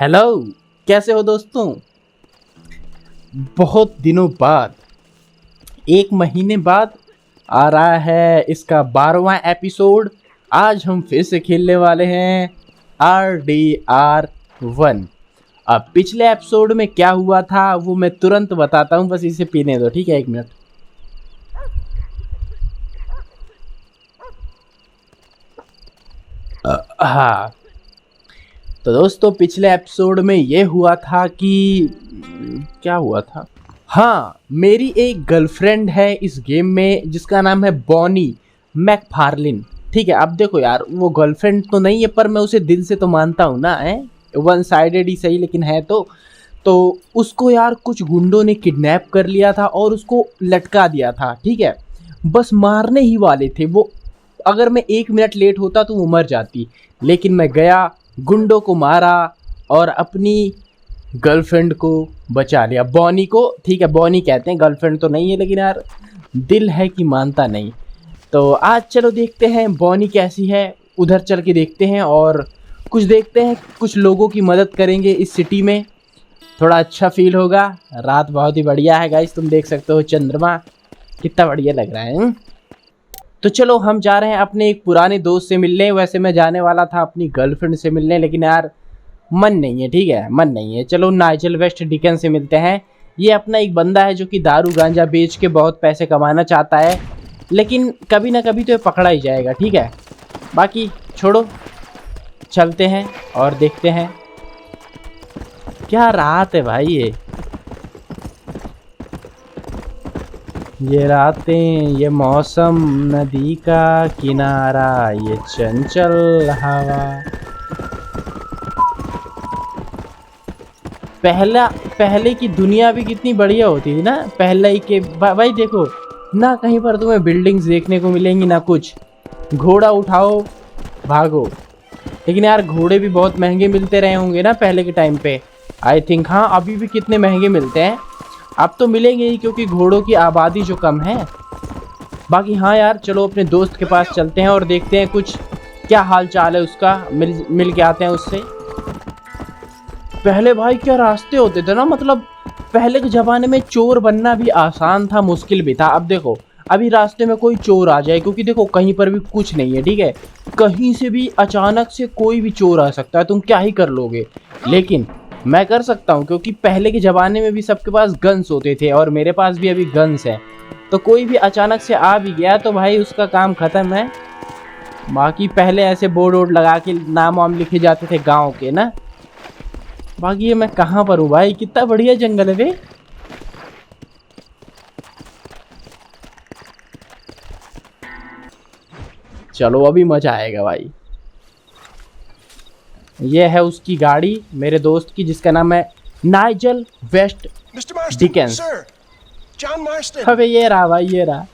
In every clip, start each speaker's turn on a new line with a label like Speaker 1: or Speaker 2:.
Speaker 1: Hello, कैसे हो दोस्तों। बहुत दिनों बाद, 1 महीने बाद आ रहा है इसका 12वां एपिसोड। आज हम फिर से खेलने वाले हैं RDR1। अब पिछले एपिसोड में क्या हुआ था वो मैं तुरंत बताता हूँ, बस इसे पीने दो, ठीक है, 1 मिनट। हाँ, तो दोस्तों पिछले एपिसोड में ये हुआ था कि क्या हुआ था। हाँ, मेरी एक गर्लफ्रेंड है इस गेम में जिसका नाम है बॉनी मैकफार्लिन। ठीक है, अब देखो यार, वो गर्लफ्रेंड तो नहीं है पर मैं उसे दिल से तो मानता हूँ ना, है वन साइडेड ही सही लेकिन है तो उसको यार कुछ गुंडों ने किडनैप कर लिया था और उसको लटका दिया था। ठीक है, बस मारने ही वाले थे वो। अगर मैं 1 मिनट लेट होता तो वो मर जाती, लेकिन मैं गया, गुंडों को मारा और अपनी गर्लफ्रेंड को बचा लिया, बॉनी को। ठीक है, बॉनी कहते हैं, गर्लफ्रेंड तो नहीं है लेकिन यार दिल है कि मानता नहीं। तो आज चलो देखते हैं बॉनी कैसी है, उधर चल के देखते हैं और कुछ देखते हैं, कुछ लोगों की मदद करेंगे इस सिटी में, थोड़ा अच्छा फील होगा। रात बहुत ही बढ़िया है गाइस, तुम देख सकते हो चंद्रमा कितना बढ़िया लग रहा है। तो चलो हम जा रहे हैं अपने एक पुराने दोस्त से मिलने। वैसे मैं जाने वाला था अपनी गर्लफ्रेंड से मिलने लेकिन यार मन नहीं है। ठीक है, मन नहीं है। चलो नाइजल वेस्ट डिकन से मिलते हैं। ये अपना एक बंदा है जो कि दारू गांजा बेच के बहुत पैसे कमाना चाहता है, लेकिन कभी ना कभी तो ये पकड़ा ही जाएगा। ठीक है, बाकी छोड़ो, चलते हैं और देखते हैं। क्या रात है भाई, ये रातें, ये मौसम, नदी का किनारा, ये चंचल हवा। पहले की दुनिया भी कितनी बढ़िया होती थी ना। पहले के भाई देखो ना, कहीं पर तुम्हें बिल्डिंग्स देखने को मिलेंगी ना कुछ। घोड़ा उठाओ भागो। लेकिन यार घोड़े भी बहुत महंगे मिलते रहे होंगे ना पहले के टाइम पे, आई थिंक। हाँ, अभी भी कितने महंगे मिलते हैं। अब तो मिलेंगे ही क्योंकि घोड़ों की आबादी जो कम है। बाकी हाँ यार, चलो अपने दोस्त के पास चलते हैं और देखते हैं कुछ क्या हाल चाल है उसका। मिल के आते हैं उससे। पहले भाई क्या रास्ते होते थे ना, मतलब पहले के ज़माने में चोर बनना भी आसान था, मुश्किल भी था। अब देखो, अभी रास्ते में कोई चोर आ जाए, क्योंकि देखो कहीं पर भी कुछ नहीं है। ठीक है, कहीं से भी अचानक से कोई भी चोर आ सकता है, तुम क्या ही कर लोगे। लेकिन मैं कर सकता हूँ क्योंकि पहले के ज़माने में भी सबके पास गन्स होते थे और मेरे पास भी अभी गन्स हैं। तो कोई भी अचानक से आ भी गया तो भाई उसका काम ख़त्म है। बाकी पहले ऐसे बोर्ड वोर्ड लगा के नाम वाम लिखे जाते थे गाँव के ना। बाकी ये मैं कहाँ पर हूँ भाई, कितना बढ़िया जंगल है बे। चलो अभी मजा आएगा भाई। ये है उसकी गाड़ी, मेरे दोस्त की, जिसका नाम है नाइजल वेस्ट डिकेंस। अबे ये रहा भाई, ये रहा,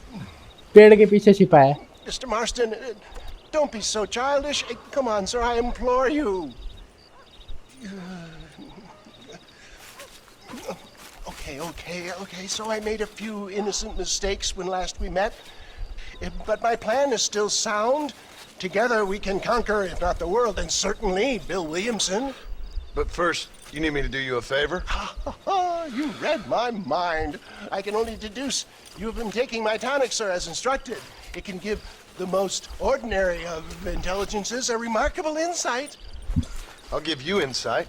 Speaker 1: पेड़ के पीछे छिपा है।
Speaker 2: Mr. Marston, don't be so childish. Come on, sir, I implore you. Okay. So I made a few innocent mistakes when last we met. But my plan is still sound. Together we can conquer, if not the world, then certainly Bill Williamson.
Speaker 3: But first, you need me to do you a favor?
Speaker 2: You read my mind. I can only deduce you have been taking my tonic, sir, as instructed. It can give the most ordinary of intelligences a remarkable insight.
Speaker 3: I'll give you insight.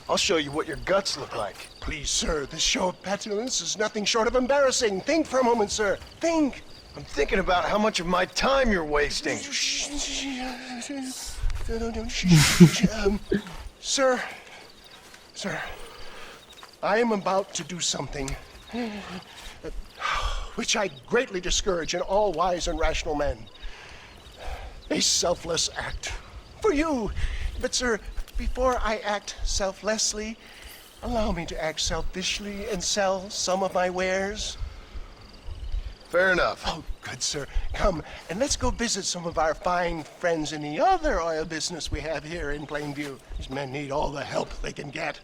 Speaker 3: I'll show you what your guts look like.
Speaker 2: Please, sir, this show of petulance is nothing short of embarrassing. Think for a moment, sir. Think.
Speaker 3: I'm thinking about how much of my time you're wasting.
Speaker 2: Sir, I am about to do something which I greatly discourage in all wise and rational men. A selfless act for you. But, sir, before I act selflessly, allow me to act selfishly and sell some of my wares.
Speaker 3: Fair enough.
Speaker 2: Oh, good, sir. Come, and let's go visit some of our fine friends in the other oil business we have here in Plainview. These men need all the help they can get.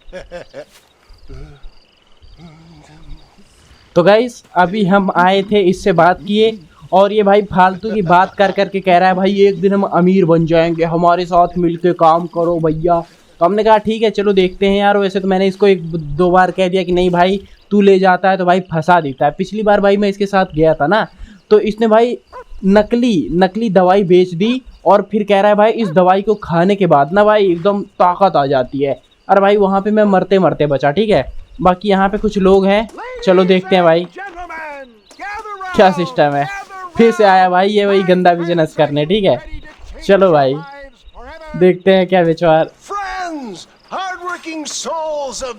Speaker 1: तो guys, अभी हम आए थे, इससे बात किए और ये भाई फालतू की बात कर करके कह रहा है भाई एक दिन हम अमीर बन जाएंगे, हमारे साथ मिलके काम करो भैया, तो हमने कहा ठीक है चलो देखते हैं यार। वैसे तो मैंने इसको 1-2 बार कह दिया कि नहीं भाई तू ले जाता है तो भाई फंसा देता है। पिछली बार भाई मैं इसके साथ गया था ना, तो इसने भाई नकली दवाई बेच दी और फिर कह रहा है भाई इस दवाई को खाने के बाद ना भाई एकदम ताकत आ जाती है। अरे भाई वहाँ पे मैं मरते मरते बचा, ठीक है। बाकी यहाँ पे कुछ लोग हैं, चलो देखते हैं भाई क्या सिस्टम है। फिर से आया भाई ये वही गंदा बिजनेस करने, ठीक है। चलो भाई देखते हैं क्या विचार।
Speaker 2: Friends, hardworking souls of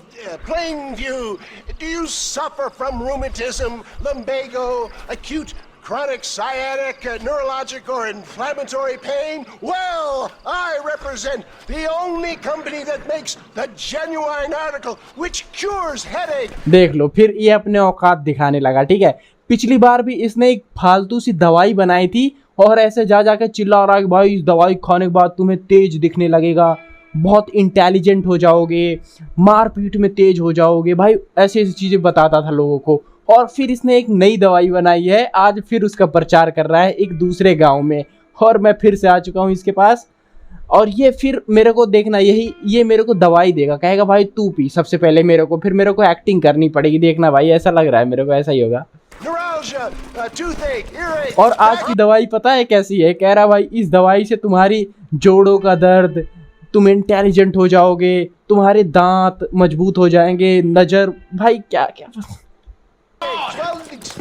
Speaker 2: Plainview, do you suffer from rheumatism, lumbago, acute chronic sciatic, neurologic or inflammatory pain? Well, I represent the only company that makes the genuine article which cures headache.
Speaker 1: देख लो फिर ये अपने औकात दिखाने लगा, ठीक है। पिछली बार भी इसने एक फालतू सी दवाई बनाई थी और ऐसे जा जाकर चिल्ला रहा है कि भाई इस दवाई खाने के बाद तुम्हें तेज दिखने लगेगा, बहुत इंटेलिजेंट हो जाओगे, मारपीट में तेज हो जाओगे, भाई ऐसी ऐसी चीज़ें बताता था लोगों को। और फिर इसने एक नई दवाई बनाई है, आज फिर उसका प्रचार कर रहा है एक दूसरे गांव में, और मैं फिर से आ चुका हूँ इसके पास। और ये फिर मेरे को देखना, ये मेरे को दवाई देगा, कहेगा भाई तू पी सबसे पहले मेरे को, फिर मेरे को एक्टिंग करनी पड़ेगी, देखना भाई ऐसा लग रहा है मेरे को ऐसा ही होगा। और आज की दवाई पता है कैसी है, कह रहा भाई इस दवाई से तुम्हारी जोड़ों का दर्द, तुम इंटेलिजेंट हो जाओगे, तुम्हारे दांत मजबूत हो जाएंगे, नजर, भाई क्या क्या।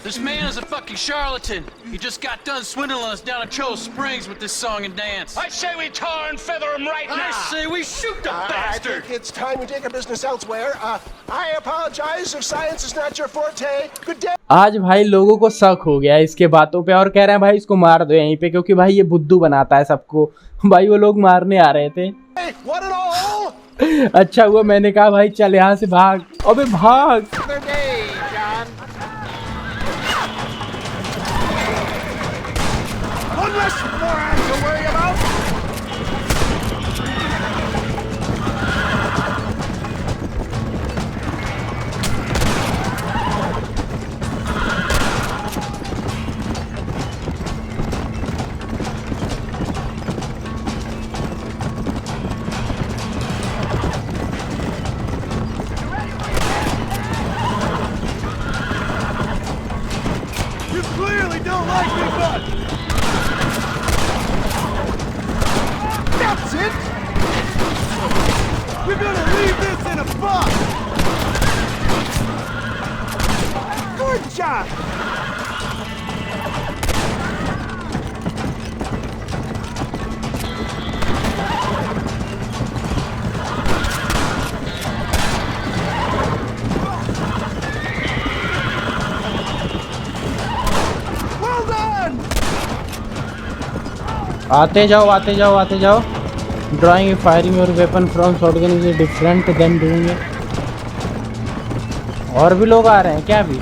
Speaker 4: This man is a fucking charlatan. He just got done swindling us down at Cho Springs with this song and dance.
Speaker 5: I say we tar and feather him right now.
Speaker 4: I say we shoot the
Speaker 2: I
Speaker 4: bastard.
Speaker 2: think it's time we take our business elsewhere. I apologize if science is not your forte. Good day.
Speaker 1: आज भाई लोगों को शक हो गया इसके बातों पे और कह रहे हैं भाई इसको मार दो यहीं पे, क्योंकि भाई ये बुद्धू बनाता है सबको। भाई वो लोग मारने आ रहे थे।
Speaker 2: Hey, what an all?
Speaker 1: अच्छा हुआ मैंने कहा भाई चल यहाँ से भाग, अबे भाग।
Speaker 5: Other day, John.
Speaker 2: One less moron to worry about.
Speaker 5: You clearly don't like me much. That's it. We're gonna leave this in a box. Good job. Well done.
Speaker 1: आते जाओ आते जाओ आते जाओ। Drawing firing your weapon from shotgun is different than doing it. और भी लोग आ रहे हैं क्या अभी?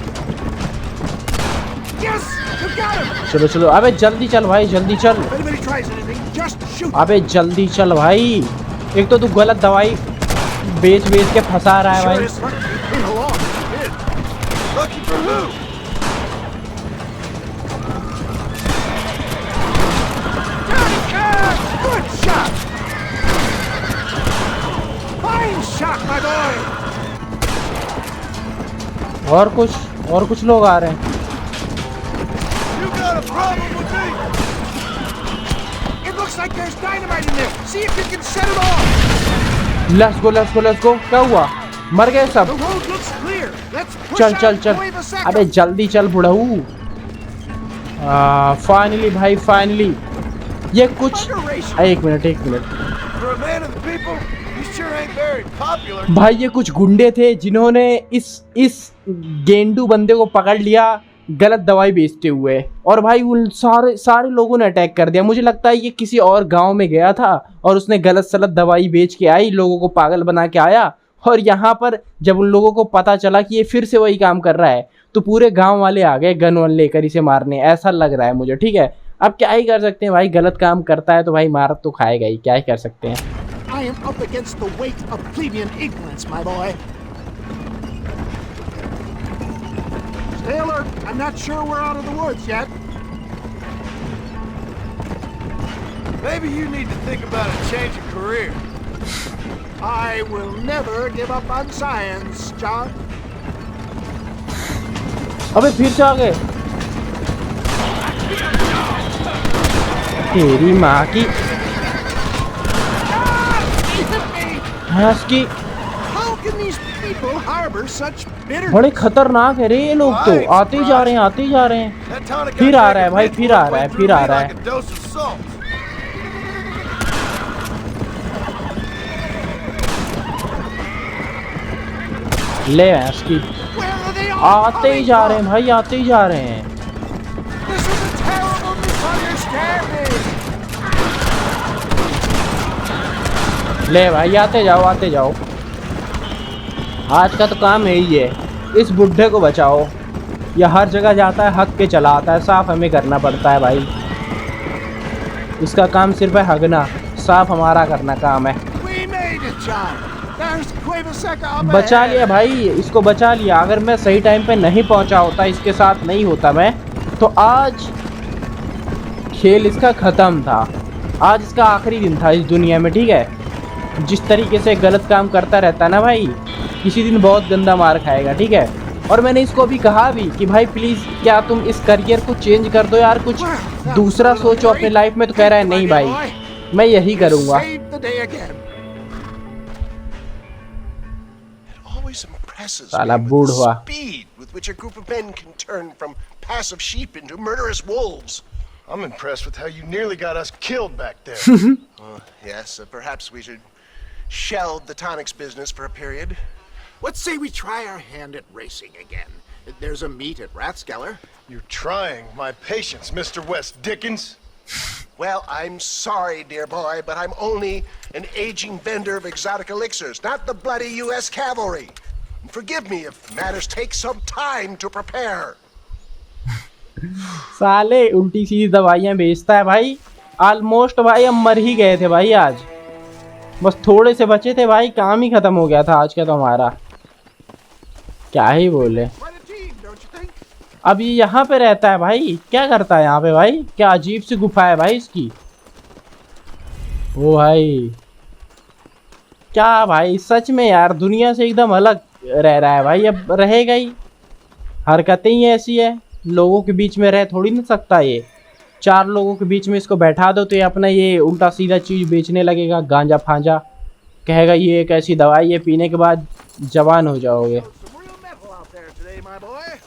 Speaker 5: Yes, you got him.
Speaker 1: चलो चलो, अबे जल्दी चल भाई जल्दी चल,
Speaker 5: If anybody tries anything, just shoot.
Speaker 1: अबे जल्दी चल भाई। एक तो तू गलत दवाई बेच के फंसा रहा है
Speaker 5: Sure
Speaker 1: भाई।
Speaker 5: is lucky you came along. Kid. Lucky for who? Johnny Cash! Good shot! Fine shot, my boy!
Speaker 1: और कुछ लोग आ रहे हैं।
Speaker 5: You got a problem with me? It looks like there's dynamite in there. See if you can set it off.
Speaker 1: Let's go. क्या हुआ? मर गए सब?
Speaker 5: The road looks clear. Let's push
Speaker 1: चल
Speaker 5: out
Speaker 1: चल
Speaker 5: and
Speaker 1: चल,
Speaker 5: play the second.
Speaker 1: अबे जल्दी चल बुढ़ऊ। फाइनली भाई फाइनली ये कुछ, एक minute.
Speaker 5: For a man of the people, he sure ain't very popular.
Speaker 1: भाई ये कुछ गुंडे थे जिन्होंने इस गेंडू बंदे को पकड़ लिया गलत दवाई बेचते हुए, और भाई उन सारे लोगों ने अटैक कर दिया। मुझे लगता है ये किसी और गांव में गया था और उसने गलत सलत दवाई बेच के आई, लोगों को पागल बना के आया, और यहाँ पर जब उन लोगों को पता चला कि ये फिर से वही काम कर रहा है तो पूरे गांव वाले आ गए गन वन लेकर इसे मारने। ऐसा लग रहा है मुझे, ठीक है। अब क्या ही कर सकते हैं भाई, गलत काम करता है तो भाई मार तो खाएगा ही, क्या ही कर सकते हैं।
Speaker 5: I am up against the weight of plebeian ignorance, my boy. Stay alert. I'm not sure we're out of the woods yet.
Speaker 6: Maybe you need to think about a change of career.
Speaker 5: I will never give up on science, John.
Speaker 1: अबे फिर से आ गए। तेरी माँ की भैंस की।
Speaker 5: How can these people harbor such bitter?
Speaker 1: बड़े खतरनाक है रे ये लोग तो। आते ही जा रहे हैं, आते ही जा रहे हैं।
Speaker 3: That tonic
Speaker 1: फिर
Speaker 3: got
Speaker 1: आ रहा है भाई,
Speaker 3: back
Speaker 1: फिर आ
Speaker 3: and
Speaker 1: रहा है,
Speaker 3: went
Speaker 1: फिर
Speaker 3: through
Speaker 1: आ
Speaker 3: me
Speaker 1: रहा
Speaker 3: like
Speaker 1: है।
Speaker 3: a dose of salt.
Speaker 1: ले भैंस की।
Speaker 5: Where are they all
Speaker 1: आते ही
Speaker 5: coming
Speaker 1: जा रहे हैं
Speaker 5: from?
Speaker 1: भाई, आते ही जा रहे हैं।
Speaker 5: This is a terrible misunderstanding.
Speaker 1: ले भाई आते जाओ, आते जाओ। आज का तो काम यही है, इस बुड्ढे को बचाओ। यह हर जगह जाता है, हक के चला आता है। साफ हमें करना पड़ता है भाई। इसका काम सिर्फ है हगना, साफ हमारा करना काम है।
Speaker 5: We made it, John. There's Cuevaseca up
Speaker 1: बचा
Speaker 5: ahead.
Speaker 1: लिया भाई, इसको बचा लिया। अगर मैं सही टाइम पे नहीं पहुंचा होता, इसके साथ नहीं होता मैं, तो आज खेल इसका ख़त्म था। आज इसका आखिरी दिन था इस दुनिया में, ठीक है। जिस तरीके से गलत काम करता रहता है ना भाई, किसी दिन बहुत गंदा मार खाएगा, ठीक है। और मैंने इसको अभी कहा भी कि भाई प्लीज़ क्या तुम इस करियर को चेंज कर दो यार, कुछ दूसरा सोचो अपने लाइफ में। तो कह रहा है नहीं भाई, मैं यही करूँगा।
Speaker 5: Saved the day again.
Speaker 2: Always impresses
Speaker 1: साला
Speaker 2: me with
Speaker 1: बूढ़
Speaker 2: the
Speaker 1: हुआ।
Speaker 2: speed with which a group of men can turn from passive sheep into murderous wolves.
Speaker 3: I'm impressed with how you nearly got us killed back there.
Speaker 2: Yes, perhaps we should shelve the tonics business for a period.
Speaker 5: Let's say we try our hand at racing again. There's a meet at Rathskeller.
Speaker 3: You're trying my patience, Mr. West Dickens.
Speaker 2: Well, I'm sorry, dear boy, but I'm only an aging vendor of exotic elixirs, not the bloody U.S. cavalry. Forgive me if matters take some time to prepare.
Speaker 1: साले उल्टी सीधी दवाइयाँ बेचता है भाई। Almost भाई हम मर ही गए थे भाई आज। बस थोड़े से बचे थे भाई, काम ही खत्म हो गया था आज का तो हमारा। क्या ही बोले।
Speaker 5: Quite a team, don't you think?
Speaker 1: अब ये यहाँ पे रहता है भाई, क्या करता है यहाँ पे भाई? क्या अजीब सी गुफा है भाई इसकी। ओ भाई क्या भाई, सच में यार दुनिया से एकदम अलग रह रहा है भाई। अब रहेगा ही, हरकतें ही ऐसी है। लोगों के बीच में रह थोड़ी ना सकता ये। चार लोगों के बीच में इसको बैठा दो तो ये अपना ये उल्टा सीधा चीज़ बेचने लगेगा, गांजा फांजा। कहेगा ये एक ऐसी दवाई है, पीने के बाद जवान हो जाओगे।
Speaker 5: Some real metal out there today, my boy.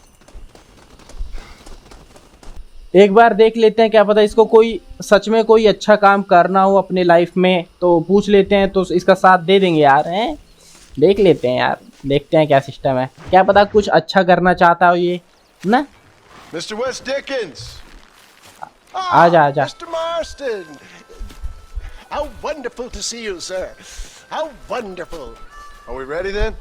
Speaker 1: एक बार देख लेते हैं, क्या पता इसको कोई सच में कोई अच्छा काम करना हो अपने लाइफ में, तो पूछ लेते हैं तो इसका साथ दे देंगे यार। हैं, देख लेते हैं यार, देखते हैं क्या सिस्टम है। क्या पता कुछ अच्छा करना चाहता हो ये ना।
Speaker 3: Mr. West Dickens.
Speaker 1: आजा आजा।
Speaker 2: Mr. Marston! How wonderful to see you, sir. How wonderful.
Speaker 3: Are we ready then?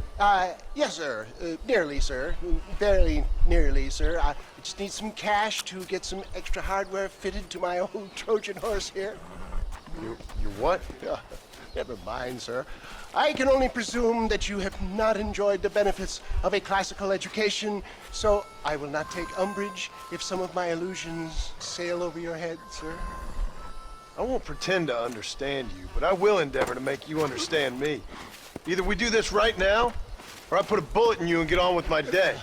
Speaker 2: Yes, sir. Nearly, sir. Very nearly, sir. I just need some cash to get some extra hardware fitted to my old Trojan horse here.
Speaker 3: You what?
Speaker 2: Never mind, sir. I can only presume that you have not enjoyed the benefits of a classical education, so I will not take umbrage if some of my illusions sail over your head, sir.
Speaker 3: I won't pretend to understand you, but I will endeavor to make you understand me. Either we do this right now, or I put a bullet in you and get on with my day.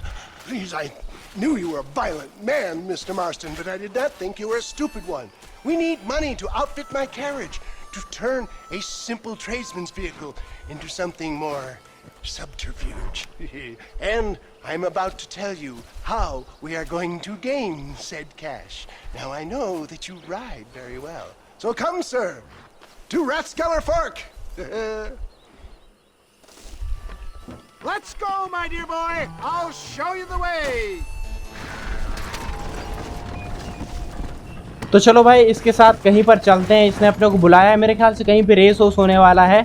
Speaker 2: Please, I knew you were a violent man, Mr. Marston, but I did not think you were a stupid one. We need money to outfit my carriage, to turn a simple tradesman's vehicle into something more subterfuge. And I'm about to tell you how we are going to gain said cash. Now I know that you ride very well. So come, sir, to Rathskeller Fork.
Speaker 5: Let's go, my dear boy. I'll show you the way.
Speaker 1: तो चलो भाई इसके साथ कहीं पर चलते हैं। इसने अपने को बुलाया है, मेरे ख्याल से कहीं पे रेस वोस होने वाला है।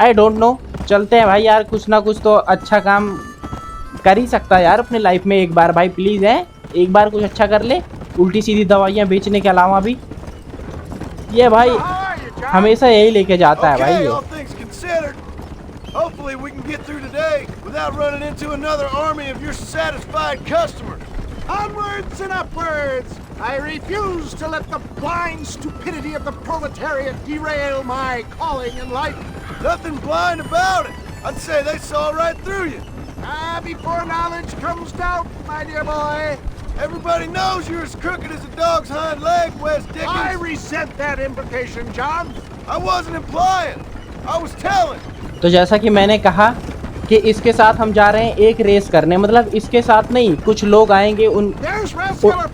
Speaker 1: आई डोंट नो, चलते हैं भाई यार। कुछ ना कुछ तो अच्छा काम कर ही सकता है यार अपने लाइफ में एक बार भाई। प्लीज़ है, एक बार कुछ अच्छा कर ले। उल्टी सीधी दवाइयाँ बेचने के अलावा भी ये भाई
Speaker 5: How are you, John?
Speaker 1: हमेशा यही लेके जाता है भाई
Speaker 3: Okay,
Speaker 1: ये।
Speaker 3: all things considered. Hopefully we can get through today without running into another army of your satisfied customers.
Speaker 5: Onwards and upwards. I refuse to let the blind stupidity of the proletariat derail my calling in life.
Speaker 3: Nothing blind about it. I'd say they saw right through you.
Speaker 5: Before knowledge comes doubt, my dear boy.
Speaker 3: Everybody knows you're as crooked as a dog's hind leg, Wes Dickens.
Speaker 5: I resent that implication, John.
Speaker 3: I wasn't implying. I was telling.
Speaker 1: तो जैसा कि मैंने कहा कि इसके साथ हम जा रहे हैं एक रेस करने, मतलब इसके साथ नहीं, कुछ लोग आएंगे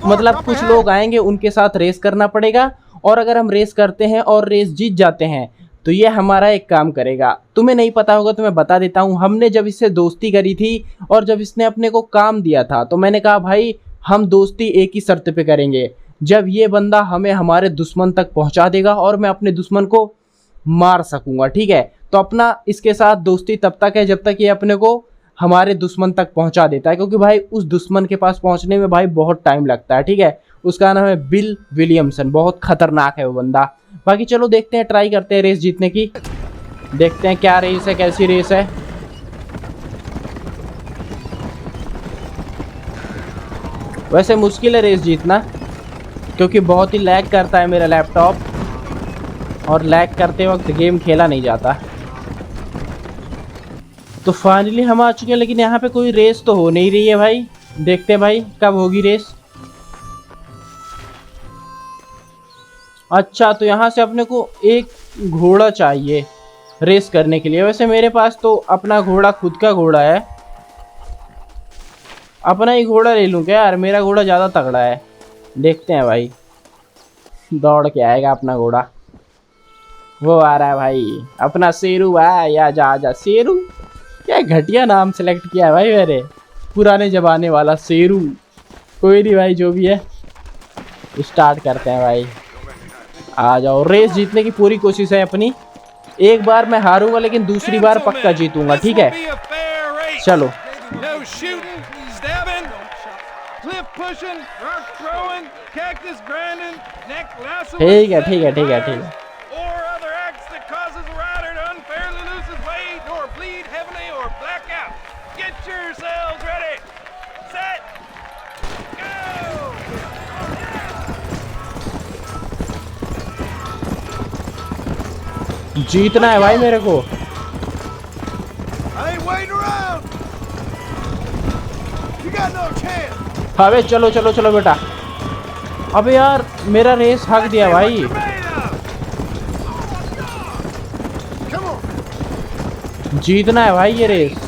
Speaker 1: मतलब कुछ लोग आएंगे उनके साथ रेस करना पड़ेगा। और अगर हम रेस करते हैं और रेस जीत जाते हैं तो ये हमारा एक काम करेगा। तुम्हें नहीं पता होगा तो मैं बता देता हूँ। हमने जब इससे दोस्ती करी थी और जब इसने अपने को काम दिया था तो मैंने कहा भाई हम दोस्ती एक ही शर्त पे करेंगे, जब ये बंदा हमें हमारे दुश्मन तक पहुँचा देगा और मैं अपने दुश्मन को मार सकूँगा, ठीक है। तो अपना इसके साथ दोस्ती तब तक है जब तक ये अपने को हमारे दुश्मन तक पहुंचा देता है, क्योंकि भाई उस दुश्मन के पास पहुंचने में भाई बहुत टाइम लगता है, ठीक है। उसका नाम है बिल विलियमसन, बहुत खतरनाक है वो बंदा। बाकी चलो देखते हैं, ट्राई करते हैं रेस जीतने की, देखते हैं क्या रेस है, कैसी रेस है। वैसे मुश्किल है रेस जीतना क्योंकि बहुत ही लैग करता है मेरा लैपटॉप और लैग करते वक्त गेम खेला नहीं जाता। तो फाइनली हम आ चुके हैं, लेकिन यहाँ पे कोई रेस तो हो नहीं रही है भाई। देखते हैं भाई कब होगी रेस। अच्छा, तो यहाँ से अपने को एक घोड़ा चाहिए रेस करने के लिए। वैसे मेरे पास तो अपना घोड़ा, खुद का घोड़ा है, अपना ही घोड़ा ले लूँ क्या यार? मेरा घोड़ा ज़्यादा तगड़ा है। देखते हैं भाई, दौड़ के आएगा अपना घोड़ा। वो आ रहा है भाई, अपना शेरू भाई। आजा आजा शेरू। क्या घटिया नाम सेलेक्ट किया है भाई मेरे, पुराने ज़माने वाला शेरू। कोई नहीं भाई, जो भी है स्टार्ट करते हैं भाई। आ जाओ, रेस जीतने की पूरी कोशिश है अपनी। एक बार मैं हारूंगा लेकिन दूसरी बार पक्का जीतूंगा, ठीक है। चलो ठीक है ठीक है ठीक है ठीक है। जीतना है भाई मेरे को। अबे चलो चलो चलो बेटा। अबे यार मेरा रेस हक दिया भाई। जीतना है भाई ये रेस।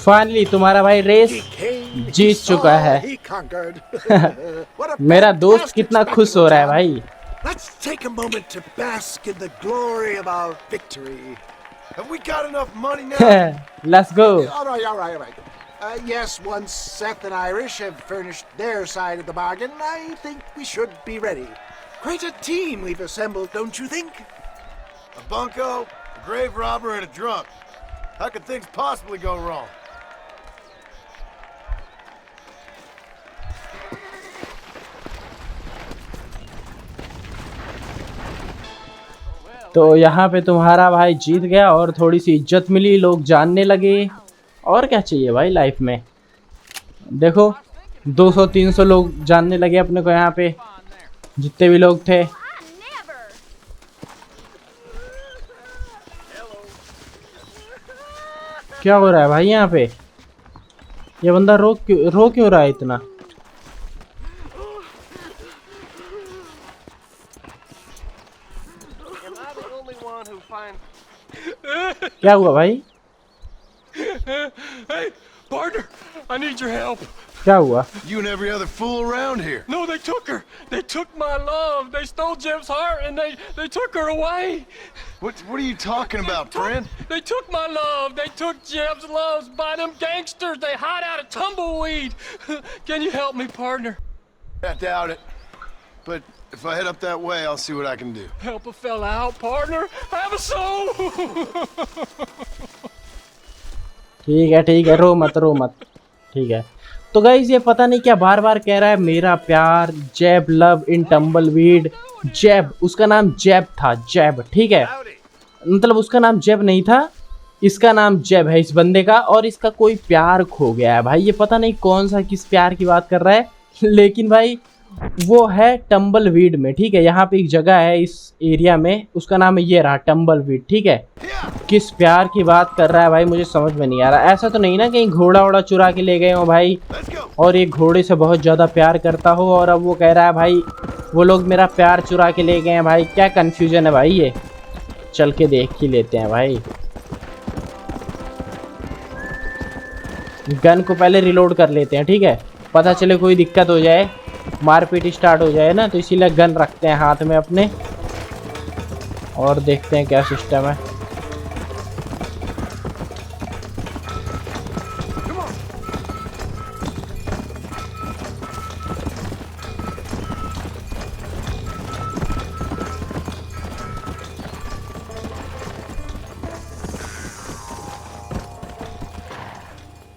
Speaker 1: फाइनली तुम्हारा भाई रेस जीत चुका है।
Speaker 5: He conquered. What a
Speaker 1: मेरा दोस्त
Speaker 5: fantastic
Speaker 1: कितना खुश हो रहा है
Speaker 5: spectacle,
Speaker 1: भाई।
Speaker 5: Tom. Let's take a moment to bask in the glory of our victory.
Speaker 3: Have we got enough money now?
Speaker 1: Let's go।
Speaker 5: All right, all right, all right. Yes, once Seth and Irish have furnished their side of the bargain, I think we should be ready. Quite a team we've assembled, don't you think?
Speaker 3: A bunco, a grave robber, and a drunk. How could things possibly go wrong?
Speaker 1: तो यहाँ पे तुम्हारा भाई जीत गया और थोड़ी सी इज्जत मिली, लोग जानने लगे। और क्या चाहिए भाई लाइफ में। देखो 200-300 लोग जानने लगे अपने को, यहाँ पे जितने भी लोग थे। क्या हो रहा है भाई यहाँ पे। ये बंदा रो क्यों रहा है इतना। क्या हुआ भाई।
Speaker 6: Hey, partner, I need your help.
Speaker 1: क्या हुआ।
Speaker 3: You and every other fool around here.
Speaker 6: No, they took her. They took my love. They stole Jim's heart and they took her away.
Speaker 3: What are you talking about, friend?
Speaker 6: They took my love. They took Jim's loves by them gangsters. They hide out of Tumbleweed. Can you help me, partner?
Speaker 3: I doubt it. But if I head up that way, I'll see what I can do.
Speaker 6: Help a fella out, partner. Have a soul.
Speaker 1: ठीक है, रो मत। ठीक है। तो guys ये पता नहीं क्या बार बार कह रहा है, मेरा प्यार जैब लव इन टम्बलवीड। जैब, उसका नाम जैब था, जैब, ठीक है। मतलब उसका नाम जैब नहीं था, इसका नाम जैब है इस बंदे का। और इसका कोई प्यार खो गया है भाई। ये पता नहीं कौन सा किस प्यार की बात कर रहा है, लेकिन भाई वो है टम्बलवीड में, ठीक है। यहाँ पे एक जगह है इस एरिया में, उसका नाम है ये रहा टम्बलवीड, ठीक है। किस प्यार की बात कर रहा है भाई, मुझे समझ में नहीं आ रहा। ऐसा तो नहीं ना कहीं घोड़ा वोड़ा चुरा के ले गए हो भाई, और एक घोड़े से बहुत ज़्यादा प्यार करता हो और अब वो कह रहा है भाई वो लोग मेरा प्यार चुरा के ले गए हैं। भाई क्या कन्फ्यूजन है भाई, ये चल के देख ही लेते हैं भाई। गन को पहले रिलोड कर लेते हैं, ठीक है। पता चले कोई दिक्कत हो जाए, मारपीट स्टार्ट हो जाए ना, तो इसीलिए गन रखते हैं हाथ में अपने और देखते हैं क्या सिस्टम है।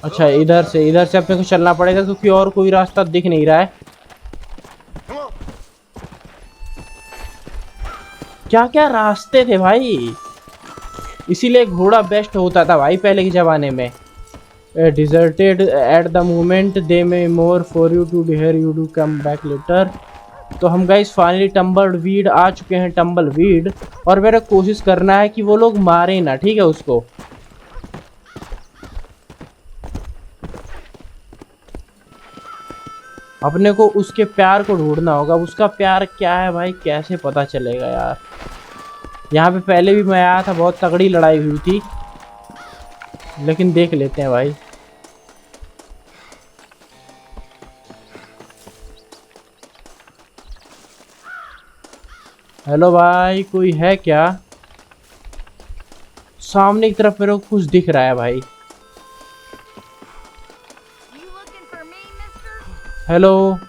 Speaker 1: अच्छा इधर से अपने को चलना पड़ेगा क्योंकि और कोई रास्ता दिख नहीं रहा है। क्या क्या रास्ते थे भाई, इसीलिए घोड़ा बेस्ट होता था भाई पहले के ज़माने में। Deserted at the moment they may more for you to hear you do come back later. तो हम गाइस फाइनली टम्बलवीड आ चुके हैं, टम्बलवीड। और मेरा कोशिश करना है कि वो लोग मारे ना, ठीक है उसको। अपने को उसके प्यार को ढूंढना होगा। उसका प्यार क्या है भाई, कैसे पता चलेगा यार। यहाँ पे पहले भी मैं आया था, बहुत तगड़ी लड़ाई हुई थी, लेकिन देख लेते हैं भाई। हेलो भाई, कोई है क्या? सामने की तरफ मेरे को कुछ दिख रहा है भाई। हेलो,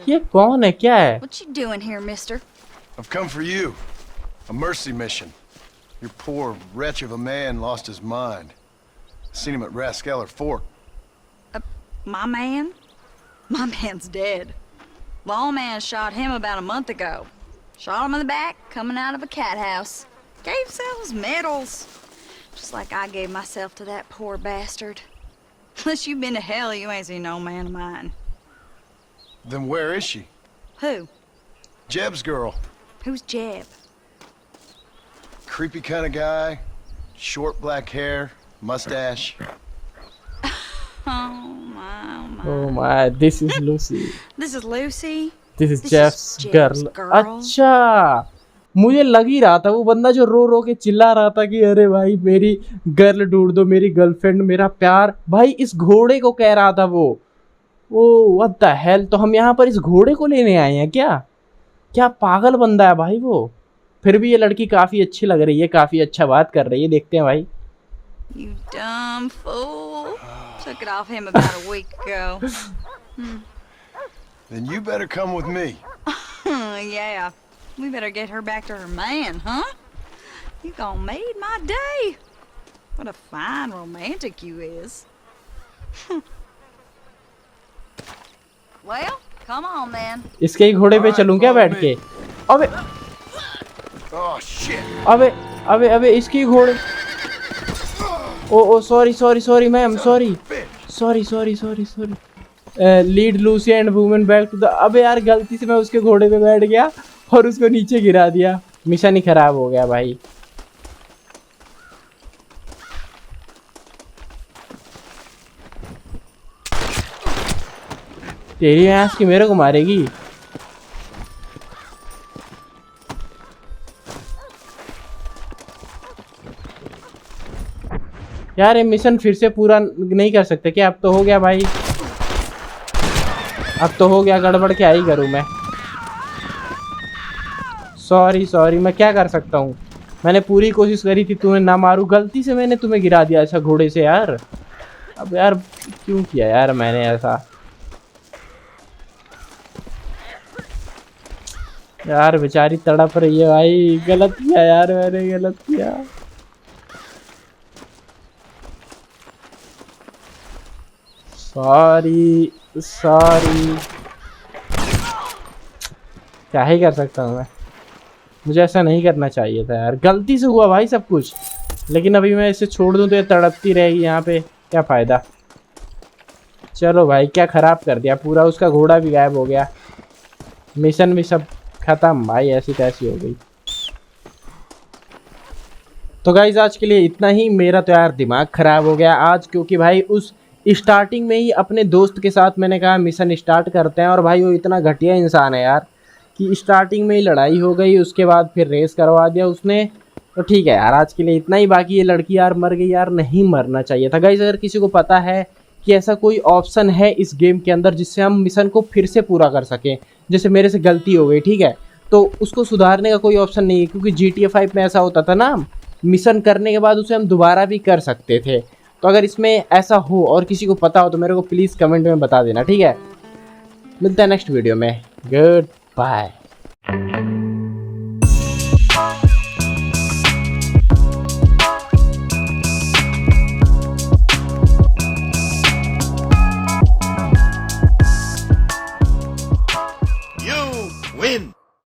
Speaker 1: ये कौन है, क्या है?
Speaker 7: What you doing here, mister?
Speaker 3: I've come for you. A mercy mission. Your poor wretch of a man lost his mind. Seen him at Raskeller Fork.
Speaker 7: My man? My man's dead. Lawman shot him about a month ago. Shot him in the back, coming out of a cat house. Gave himself his medals. Just like I gave myself to that poor bastard. Unless you've been to hell, you ain't seen no man of mine.
Speaker 3: Then where is she?
Speaker 7: Who?
Speaker 3: Jeb's girl.
Speaker 7: Who's Jeb?
Speaker 3: Creepy kind of guy. Short black hair, mustache.
Speaker 7: Oh my.
Speaker 1: Oh my, this is Lucy.
Speaker 7: This is Lucy.
Speaker 1: This is
Speaker 7: This is
Speaker 1: Jeff's
Speaker 7: Jeff's
Speaker 1: girl.
Speaker 7: girl.
Speaker 1: अच्छा, मुझे लग ही रहा था वो बंदा जो रो रो के चिल्ला रहा था कि अरे भाई मेरी गर्ल ढूंढ दो, मेरी गर्लफ्रेंड, मेरा प्यार, भाई इस घोड़े को कह रहा था वो। ओ व्हाट द हेल, तो हम यहाँ पर इस घोड़े को लेने आए हैं क्या? क्या पागल बंदा है भाई वो। फिर भी ये लड़की काफ़ी अच्छी लग रही है, काफ़ी अच्छा बात कर रही है, देखते हैं भाई।
Speaker 7: You dumb fool. Took it off him about a week ago.
Speaker 3: Then you better come with me.
Speaker 7: Yeah. We better get her back to her man, huh? You gonna made my day. What a fine romantic you is. Well, come on then.
Speaker 1: इसके ही घोड़े पे चलूं क्या बैठ के? अबे
Speaker 3: Oh shit.
Speaker 1: अबे अबे अबे इसकी घोड़े। Oh sorry ma'am, sorry. Lead Lucy and women back to the. अबे यार गलती से मैं उसके घोड़े पे बैठ गया और उसको नीचे गिरा दिया, मिशन ही खराब हो गया भाई। तेरी भैंस की मेरे को मारेगी। यार ये मिशन फिर से पूरा नहीं कर सकते क्या? अब तो हो गया भाई, अब तो हो गया, गड़बड़ क्या ही करूं मैं। सॉरी मैं क्या कर सकता हूँ। मैंने पूरी कोशिश करी थी तुम्हें ना मारूं, गलती से मैंने तुम्हें गिरा दिया ऐसा घोड़े से यार। अब यार क्यों किया यार मैंने ऐसा यार, बेचारी तड़प रही है भाई। गलत किया यार मैंने, गलत किया। सॉरी क्या ही कर सकता हूँ मैं। मुझे ऐसा नहीं करना चाहिए था यार, गलती से हुआ भाई सब कुछ। लेकिन अभी मैं इसे छोड़ दूँ तो ये तड़पती रहेगी यहाँ पे, क्या फ़ायदा। चलो भाई क्या ख़राब कर दिया पूरा, उसका घोड़ा भी गायब हो गया, मिशन भी सब ख़त्म भाई, ऐसी तैसी हो गई। तो गाइज आज के लिए इतना ही। मेरा तो यार दिमाग ख़राब हो गया आज, क्योंकि भाई उस स्टार्टिंग में ही अपने दोस्त के साथ मैंने कहा मिशन स्टार्ट करते हैं, और भाई वो इतना घटिया इंसान है यार कि स्टार्टिंग में ही लड़ाई हो गई, उसके बाद फिर रेस करवा दिया उसने। तो ठीक है यार आज के लिए इतना ही। बाकी ये लड़की यार मर गई यार, नहीं मरना चाहिए था। गाइज अगर किसी को पता है कि ऐसा कोई ऑप्शन है इस गेम के अंदर जिससे हम मिशन को फिर से पूरा कर सकें, जैसे मेरे से गलती हो गई ठीक है, तो उसको सुधारने का कोई ऑप्शन नहीं है, क्योंकि GTA 5 में ऐसा होता था ना, मिशन करने के बाद उसे हम दोबारा भी कर सकते थे। तो अगर इसमें ऐसा हो और किसी को पता हो तो मेरे को प्लीज़ कमेंट में बता देना, ठीक है। मिलता है नेक्स्ट वीडियो में, गुड बाय।